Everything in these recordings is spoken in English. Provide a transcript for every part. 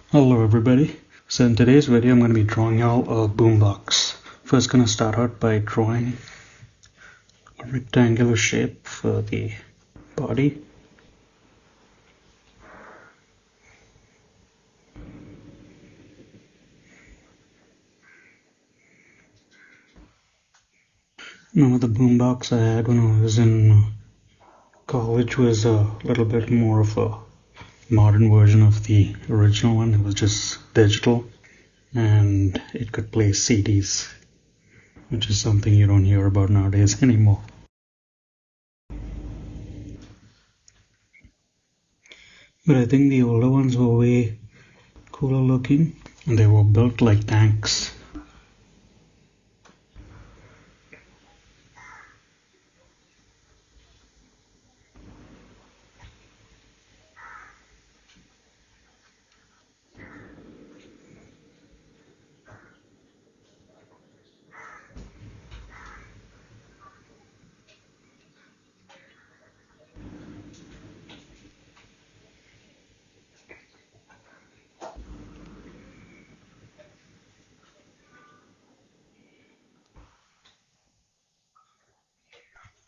Hello everybody. So in today's video I'm going to be drawing y'all a boombox. First going to start out by drawing a rectangular shape for the body. Now the boombox I had when I was in college was a little bit more of a modern version of the original one. It was just digital and it could play CDs, which is something you don't hear about nowadays anymore. But I think the older ones were way cooler looking and they were built like tanks.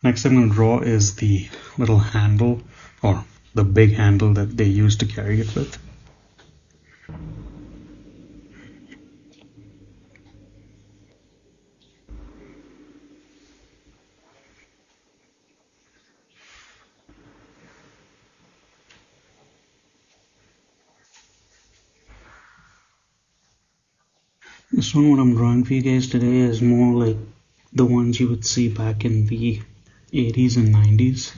Next I'm going to draw is the little handle, or the big handle that they use to carry it with. This one, what I'm drawing for you guys today, is more like the ones you would see back in the 80s and 90s.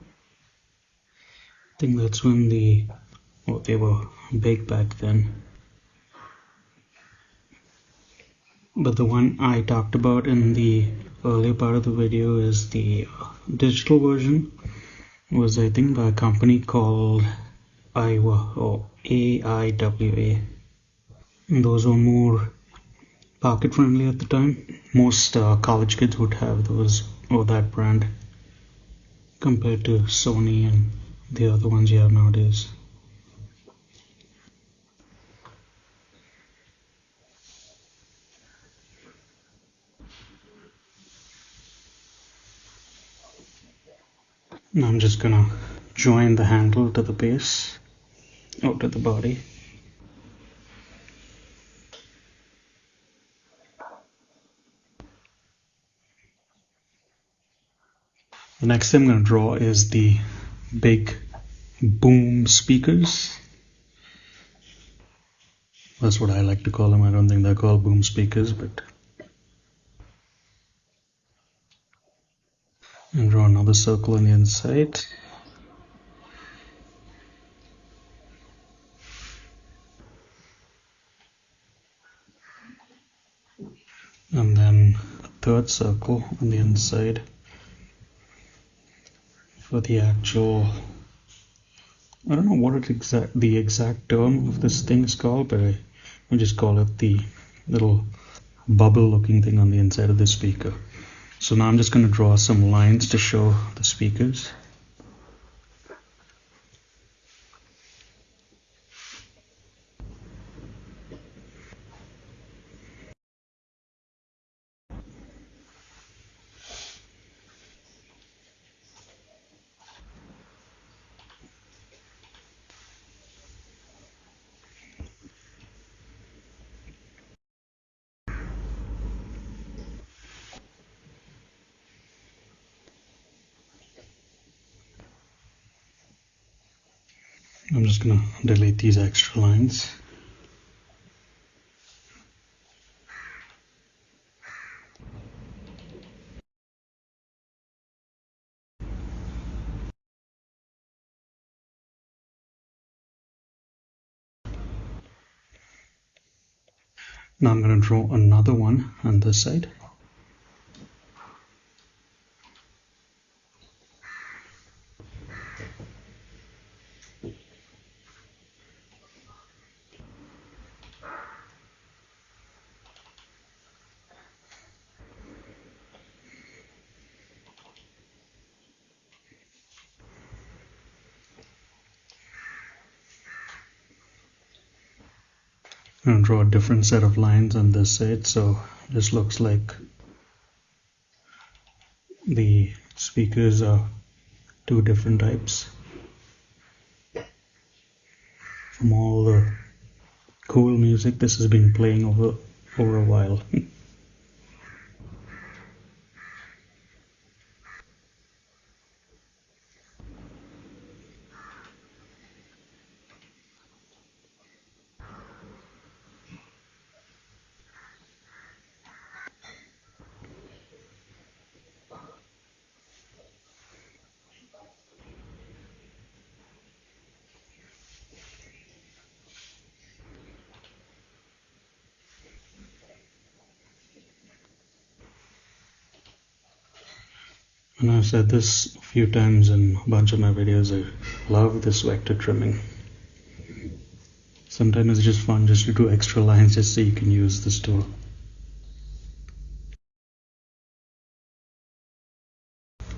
I think that's when they were big back then. But the one I talked about in the earlier part of the video is the digital version. It was, I think, by a company called AIWA, or AIWA. And those were more pocket friendly at the time. Most college kids would have those or that brand compared to Sony and the other ones you have nowadays. Now I'm just gonna join the handle to the base, or to the body. The next thing I'm gonna draw is the big boom speakers. That's what I like to call them. I don't think they're called boom speakers, but. And draw another circle on the inside. And then a third circle on the inside for the actual, I don't know what the exact term of this thing is called, but I just call it the little bubble looking thing on the inside of the speaker. So now I'm just going to draw some lines to show the speakers. I'm just going to delete these extra lines. Now I'm going to draw another one on this side. I'm going to draw a different set of lines on this side, so this looks like the speakers are two different types. From all the cool music this has been playing over a while. And I've said this a few times in a bunch of my videos, I love this vector trimming. Sometimes it's just fun just to do extra lines just so you can use this tool.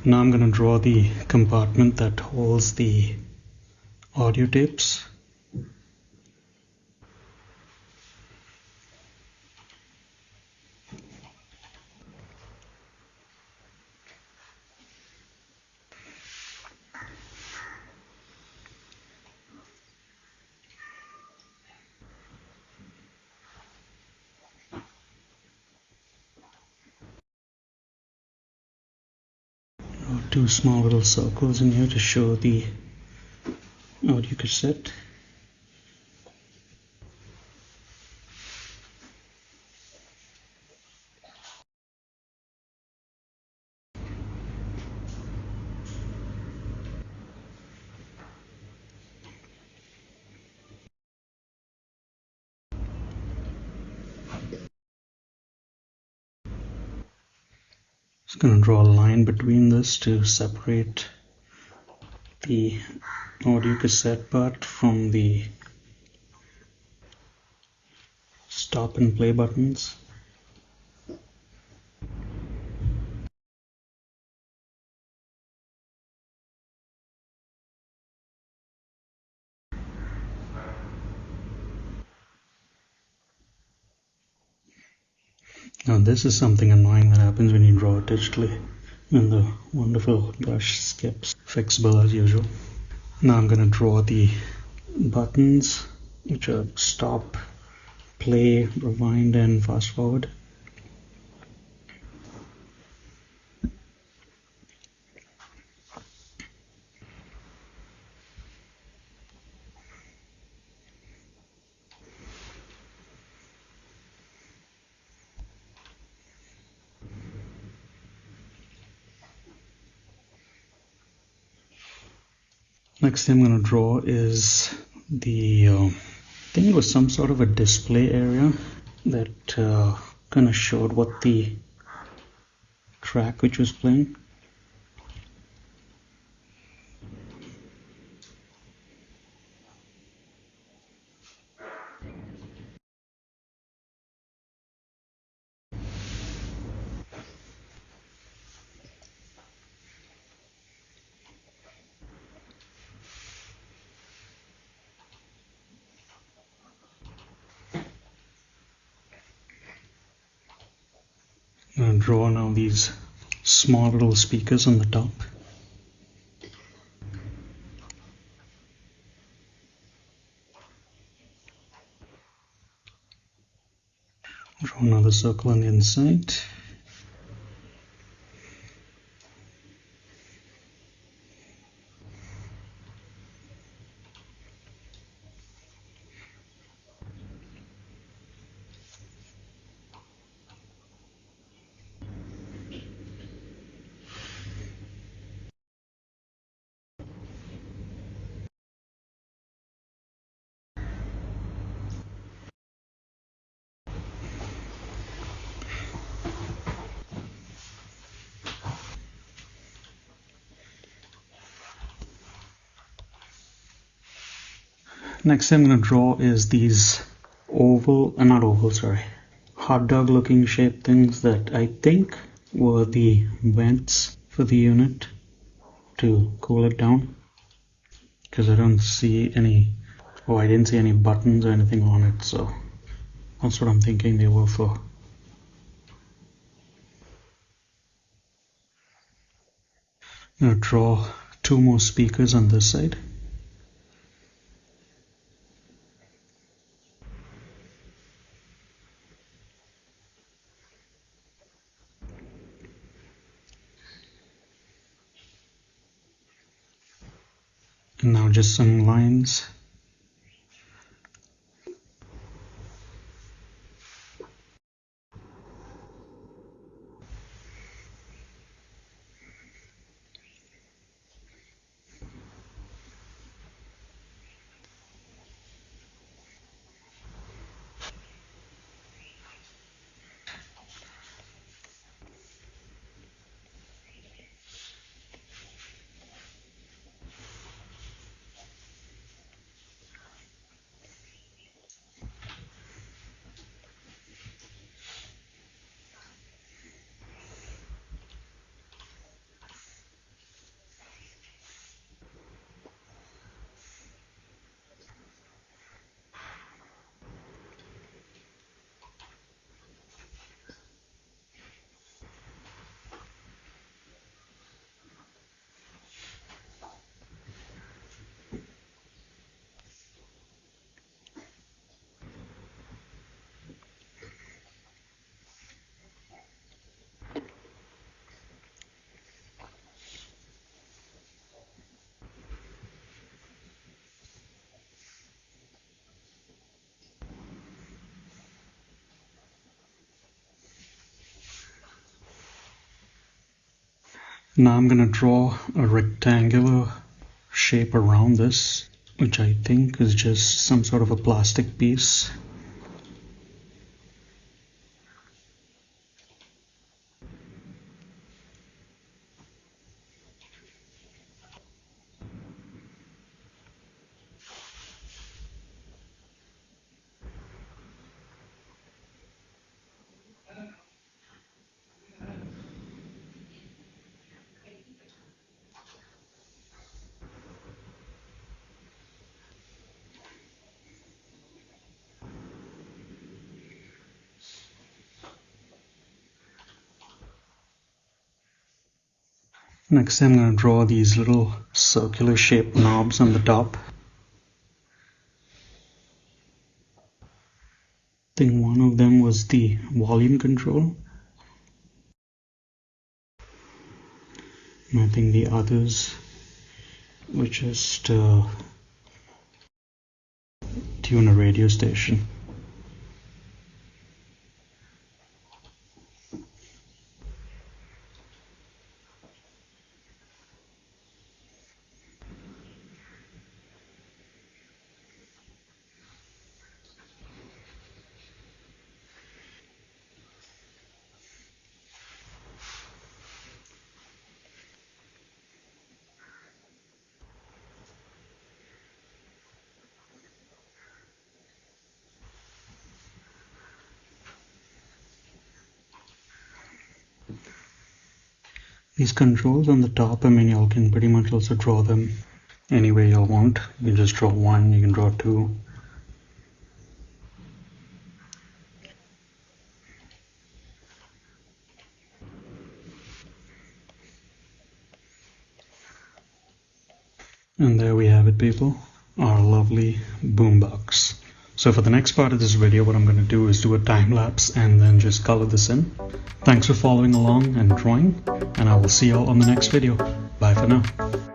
Now I'm going to draw the compartment that holds the audio tapes. Two small little circles in here to show the audio cassette. Just going to draw a line between this to separate the audio cassette part from the stop and play buttons. Now this is something annoying that happens when you draw digitally, and the wonderful brush skips fixable as usual. Now I'm going to draw the buttons, which are stop, play, rewind, and fast forward. Next thing I'm going to draw is the, I think it was some sort of a display area that kind of showed what the track which was playing. I'm going to draw now these small little speakers on the top. Draw another circle on the inside. Next thing I'm going to draw is these hot dog looking shaped things that I think were the vents for the unit to cool it down, because I didn't see any buttons or anything on it, so That's what I'm thinking they were for. I'm going to draw 2 more speakers on this side. And now just some lines. Now I'm going to draw a rectangular shape around this, which I think is just some sort of a plastic piece. Next I'm going to draw these little circular shaped knobs on the top. I think one of them was the volume control. And I think the others were just tune a radio station. These controls on the top, I mean, y'all can pretty much also draw them any way y'all want. You can just draw one, you can draw two. And there we have it, people, our lovely boombox. So for the next part of this video, what I'm going to do is do a time lapse and then just color this in. Thanks for following along and drawing, and I will see y'all on the next video. Bye for now.